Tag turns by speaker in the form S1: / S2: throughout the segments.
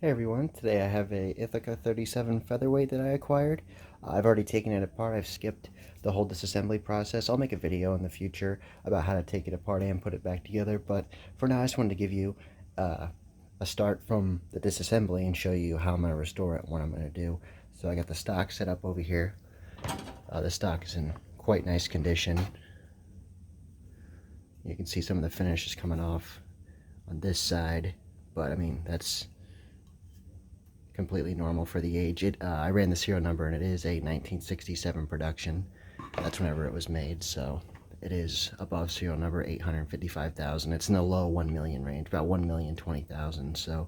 S1: Hey everyone, today I have a Ithaca 37 Featherweight that I acquired. I've already taken it apart. I've skipped the whole disassembly process. I'll make a video in the future about how to take it apart and put it back together, but for now I just wanted to give you uh, a start from the disassembly and show you how I'm going to restore it and what I'm going to do. So I got the stock set up over here. The stock is in quite nice condition. You can see some of the finish is coming off on this side, but I mean that's completely normal for the age. I ran the serial number and it is a 1967 production. That's whenever it was made, so it is above serial number 855,000. It's in the low 1 million range, about 1,020,000. So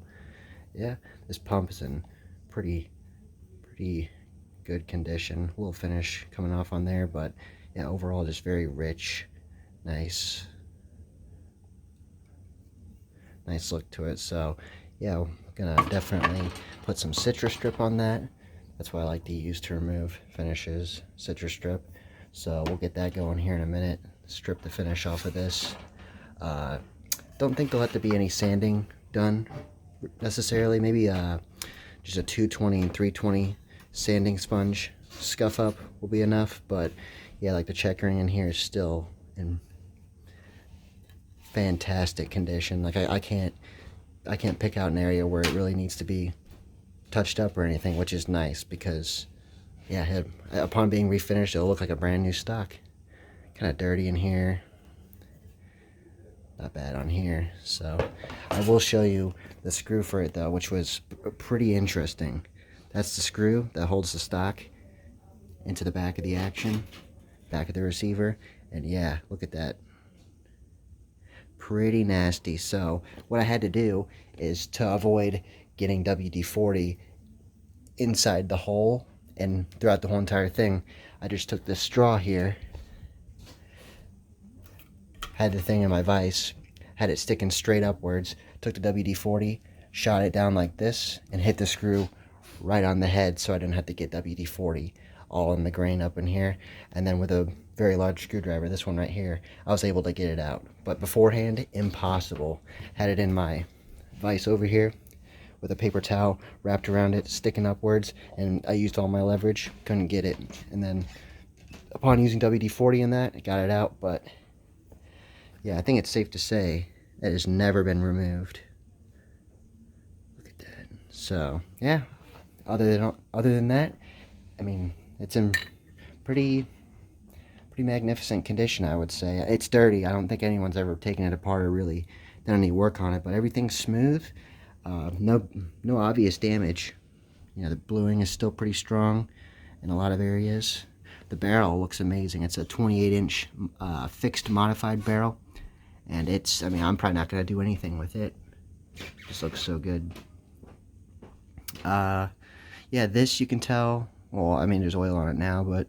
S1: yeah, this pump is in pretty good condition. A little finish coming off on there, but yeah, overall just very rich, nice look to it. So yeah, I'm gonna definitely put some citrus strip on that. That's what I like to use to remove finishes, citrus strip. So we'll get that going here in a minute. Strip the finish off of this. Don't think there'll have to be any sanding done necessarily. Maybe just a 220 and 320 sanding sponge scuff up will be enough. But yeah, like the checkering in here is still in fantastic condition. Like I can't pick out an area where it really needs to be touched up or anything, which is nice because yeah, upon being refinished it'll look like a brand new stock. Kind of dirty in here, not bad on here. So I will show you the screw for it though, which was pretty interesting. That's the screw that holds the stock into the back of the action, back of the receiver, and yeah, look at that, pretty nasty. So what I had to do is, to avoid getting WD-40 inside the hole and throughout the whole entire thing, I just took this straw here, had the thing in my vise, had it sticking straight upwards, took the WD-40, shot it down like this, and hit the screw right on the head so I didn't have to get WD-40 all in the grain up in here. And then with a very large screwdriver, this one right here, I was able to get it out. But beforehand, impossible. Had it in my vise over here with a paper towel wrapped around it, sticking upwards, and I used all my leverage, couldn't get it. And then upon using WD-40 in that, I got it out. But yeah, I think it's safe to say it has never been removed. Look at that. So yeah, other than that, I mean, it's in pretty magnificent condition, I would say. It's dirty. I don't think anyone's ever taken it apart or really done any work on it, but everything's smooth. No obvious damage. You know, the bluing is still pretty strong in a lot of areas. The barrel looks amazing. It's a 28-inch fixed modified barrel, and it's, I mean, I'm probably not going to do anything with it. It just looks so good. Yeah, this you can tell, well, I mean, there's oil on it now, but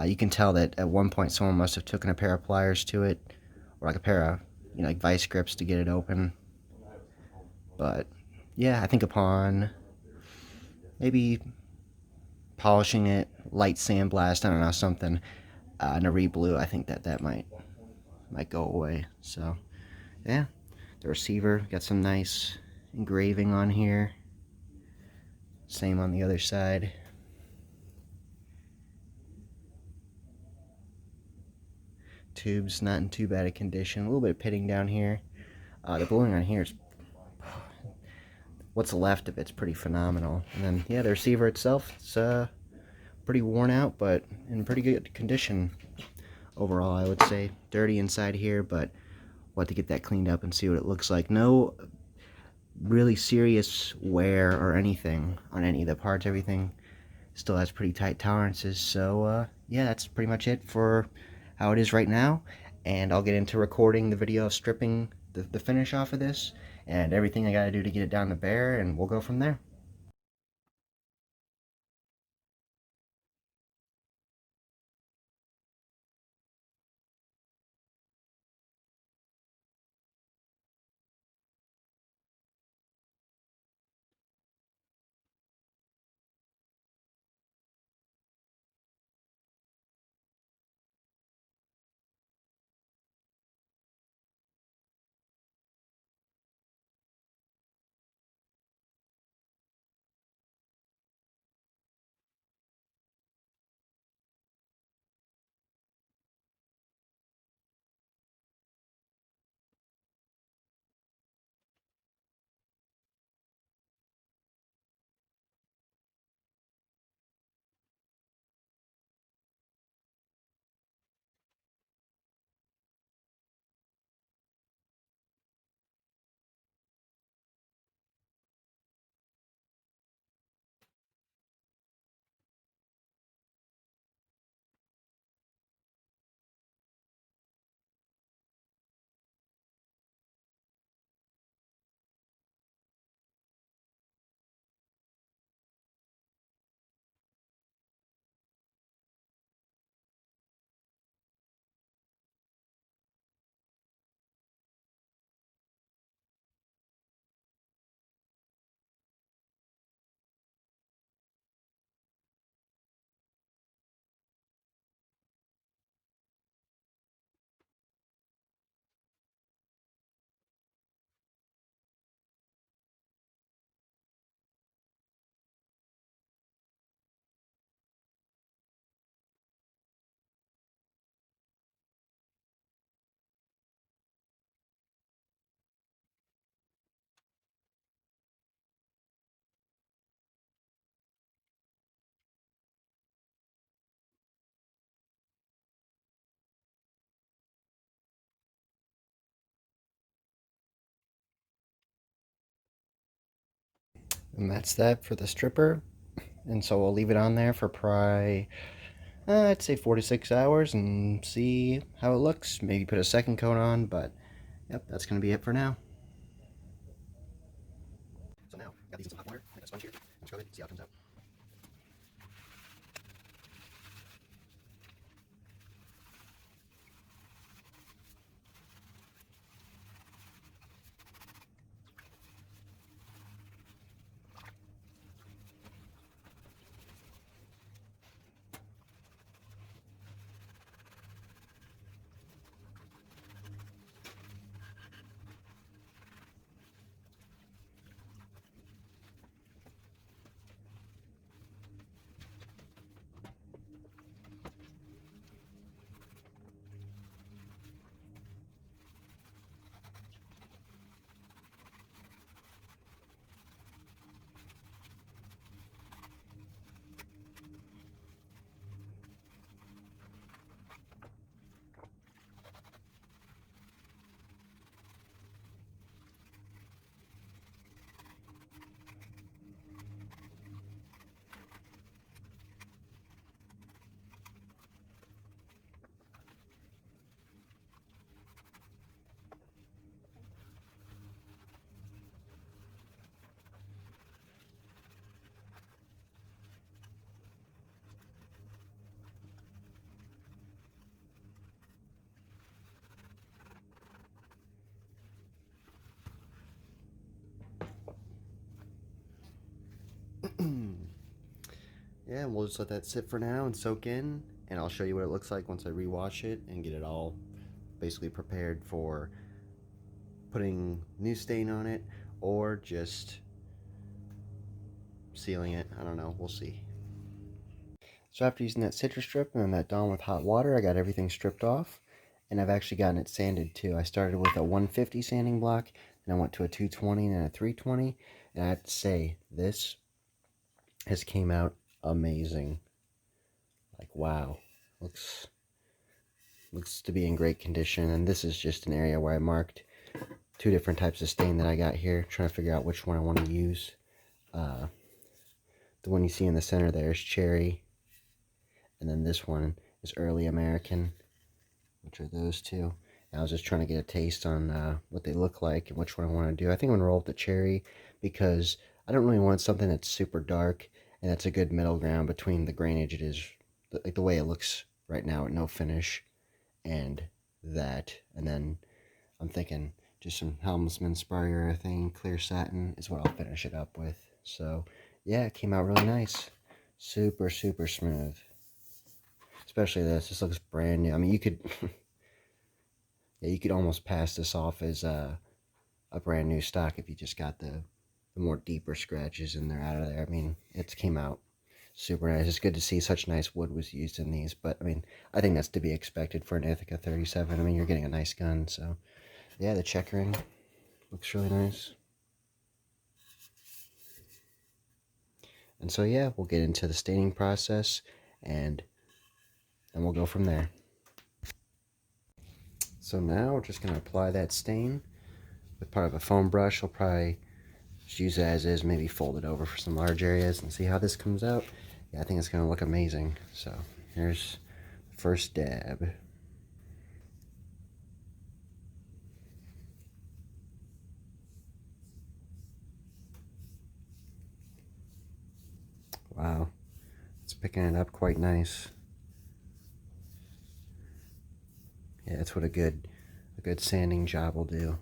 S1: you can tell that at one point someone must have taken a pair of pliers to it, or like a pair of, you know, like vice grips to get it open. But yeah, I think upon maybe polishing it, light sandblast, I don't know, something, and a re-blue, I think that might go away. So yeah, the receiver got some nice engraving on here. Same on the other side. Tube's not in too bad a condition. A little bit of pitting down here. The bluing on here is, what's left of it's pretty phenomenal. And then yeah, the receiver itself, it's pretty worn out, but in pretty good condition overall, I would say. Dirty inside here, but we'll have to get that cleaned up and see what it looks like. No really serious wear or anything on any of the parts. Everything still has pretty tight tolerances. So yeah, that's pretty much it for how it is right now, and I'll get into recording the video of stripping the finish off of this and everything I gotta do to get it down the bare, and we'll go from there. And that's that for the stripper. And so we'll leave it on there for probably, I'd say 4 to 6 hours and see how it looks. Maybe put a second coat on, but yep, that's going to be it for now. So now, got these in some hot water. I got a sponge here. Let's scrub it, see how it comes out. Yeah, and we'll just let that sit for now and soak in, and I'll show you what it looks like once I rewash it and get it all basically prepared for putting new stain on it or just sealing it. I don't know, we'll see. So after using that citrus strip and then that Dawn with hot water, I got everything stripped off, and I've actually gotten it sanded too. I started with a 150 sanding block, and I went to a 220 and a 320, and I have to say, this has came out amazing. Like, wow, looks to be in great condition. And this is just an area where I marked 2 different types of stain that I got here, trying to figure out which one I want to use. The one you see in the center there is cherry, and then this one is early American, which are those two. And I was just trying to get a taste on what they look like and which one I want to do. I think I'm going to roll with the cherry because I don't really want something that's super dark, and that's a good middle ground between the grainage it is, like the way it looks right now at no finish, and that. And then I'm thinking just some Helmsman Spurrier thing, clear satin is what I'll finish it up with. So yeah, it came out really nice. Super, super smooth. Especially this. This looks brand new. I mean, you could yeah, you could almost pass this off as a brand new stock if you just got the more deeper scratches and they're out of there. I mean, it came out super nice. It's good to see such nice wood was used in these, but I mean, I think that's to be expected for an Ithaca 37. I mean, you're getting a nice gun, so yeah, the checkering looks really nice. And so yeah, we'll get into the staining process, and then we'll go from there. So now we're just going to apply that stain with part of a foam brush. I'll probably just use it as is, maybe fold it over for some large areas and see how this comes out. Yeah, I think it's going to look amazing. So here's the first dab. Wow, it's picking it up quite nice. Yeah, that's what a good sanding job will do.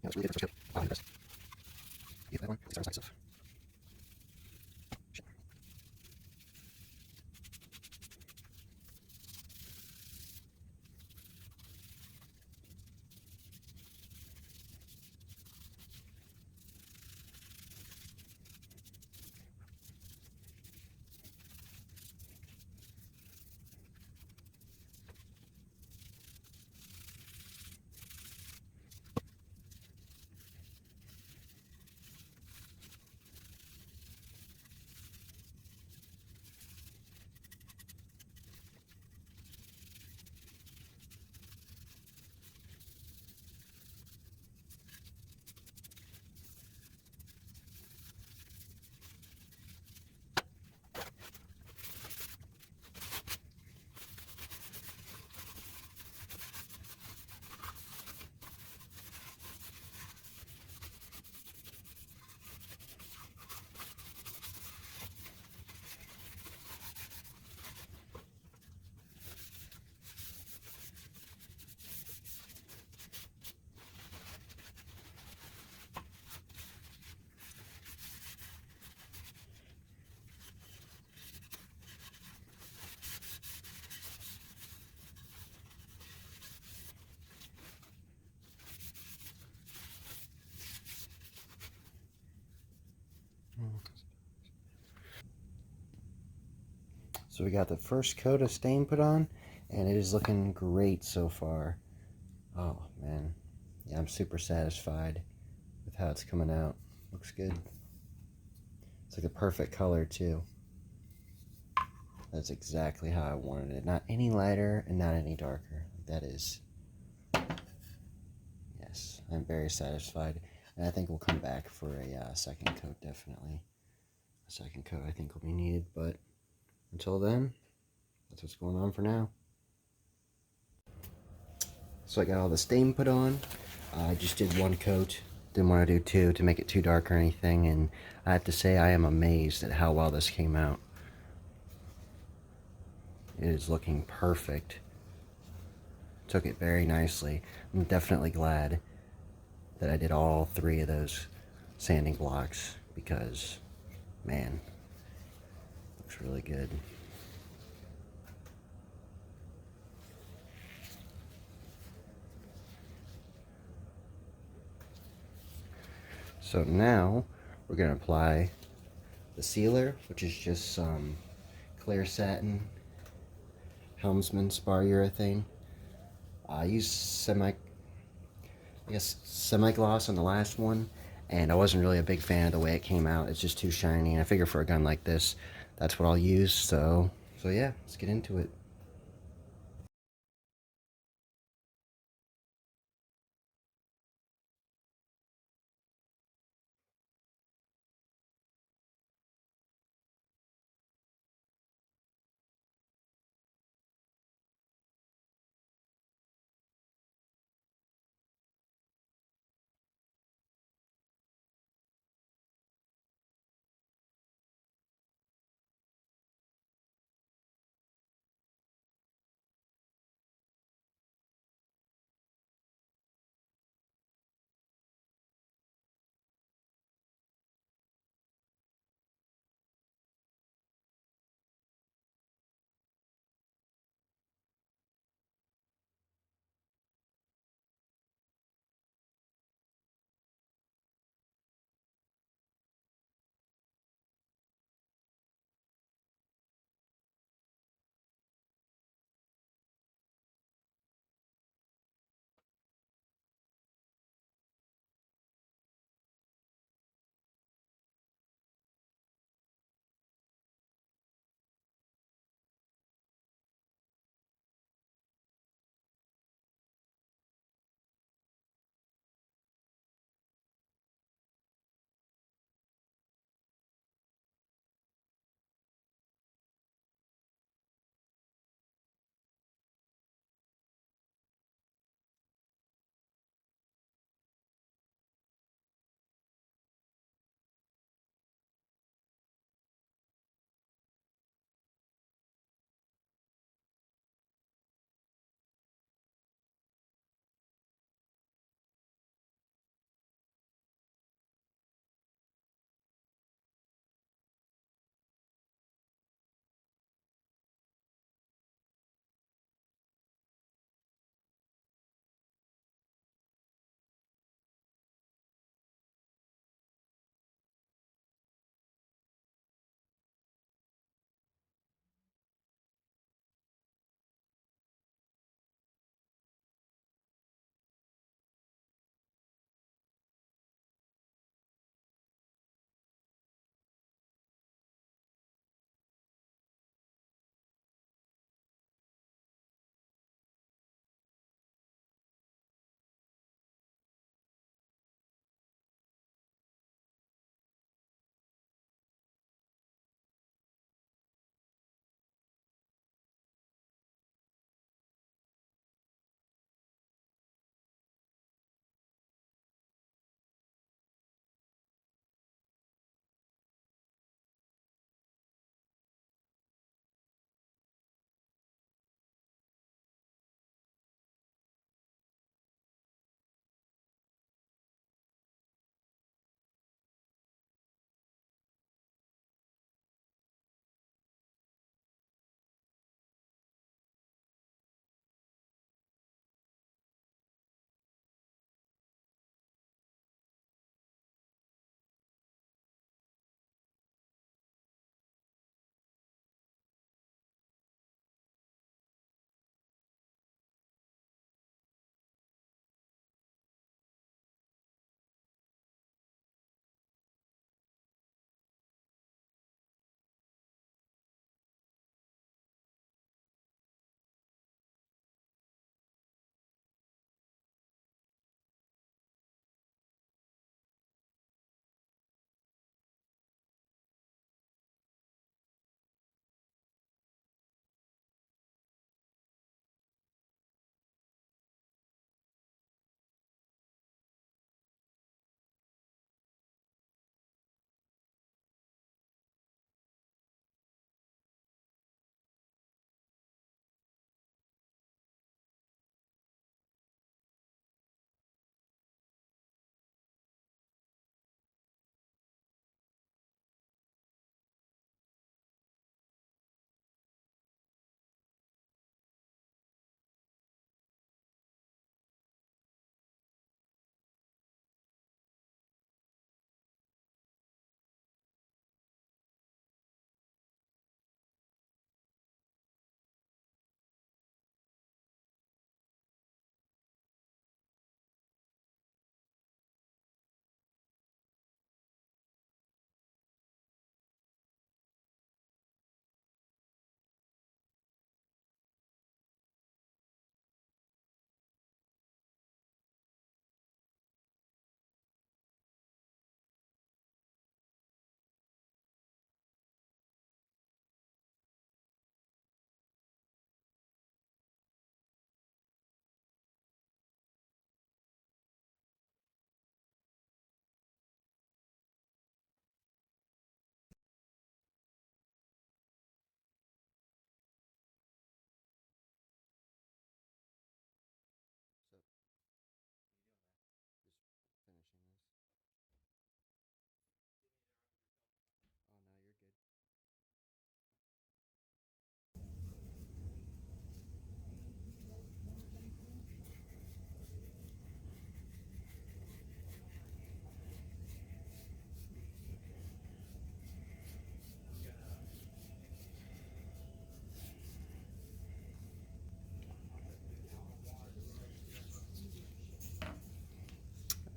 S1: Yeah, it's really good for wow, yeah, that one. It's decisive. So we got the first coat of stain put on, and it is looking great so far. Oh man, yeah, I'm super satisfied with how it's coming out. Looks good. It's like a perfect color too. That's exactly how I wanted it. Not any lighter and not any darker. That is, yes, I'm very satisfied. And I think we'll come back for a second coat, definitely. A second coat I think will be needed, but until then, that's what's going on for now. So I got all the stain put on. I just did one coat. Didn't want to do two to make it too dark or anything. And I have to say I am amazed at how well this came out. It is looking perfect. Took it very nicely. I'm definitely glad that I did all three of those sanding blocks because, man, looks really good. So now we're going to apply the sealer, which is just some clear satin Helmsman spar urethane. I used semi-gloss on the last one, and I wasn't really a big fan of the way it came out. It's just too shiny, and I figure for a gun like this, that's what I'll use. So yeah, let's get into it.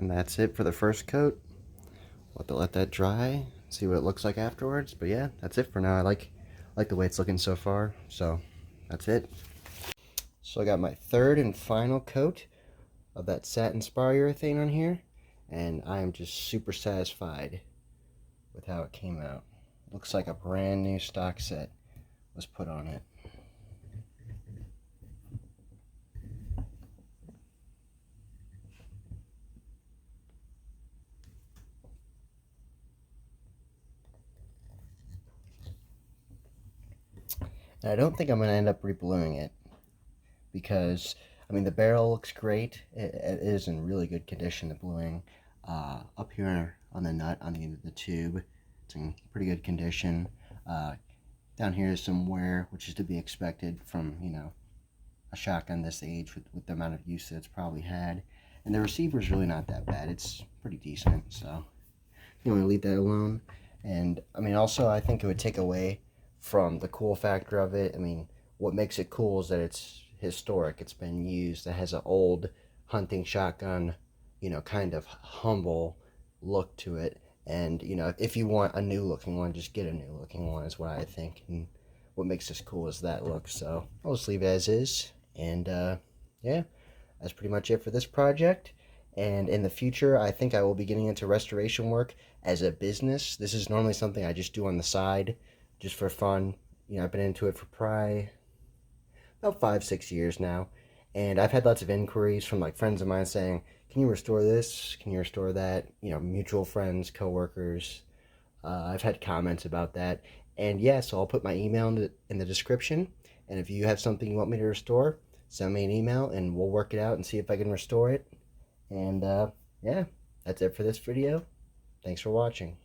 S1: And that's it for the first coat. We'll have to let that dry, see what it looks like afterwards. But yeah, that's it for now. I like the way it's looking so far. So that's it. So I got my third and final coat of that satin spar urethane on here, and I am just super satisfied with how it came out. Looks like a brand new stock set was put on it. And I don't think I'm going to end up rebluing it because, I mean, the barrel looks great. It is in really good condition, the bluing. Up here on the nut, on the end of the tube, it's in pretty good condition. Down here is some wear, which is to be expected from, you know, a shotgun this age with the amount of use that it's probably had. And the receiver's really not that bad. It's pretty decent, so you want to leave that alone. And I mean, also, I think it would take away from the cool factor of it. I mean, what makes it cool is that it's historic. It's been used. It has an old hunting shotgun, you know, kind of humble look to it. And, you know, if you want a new looking one, just get a new looking one is what I think. And what makes this cool is that look. So I'll just leave it as is. And yeah, that's pretty much it for this project. And in the future, I think I will be getting into restoration work as a business. This is normally something I just do on the side, just for fun. You know, I've been into it for probably about 5-6 years now. And I've had lots of inquiries from like friends of mine saying, can you restore this? Can you restore that? You know, mutual friends, coworkers. I've had comments about that. And yeah, so I'll put my email in the description. And if you have something you want me to restore, send me an email and we'll work it out and see if I can restore it. And yeah, that's it for this video. Thanks for watching.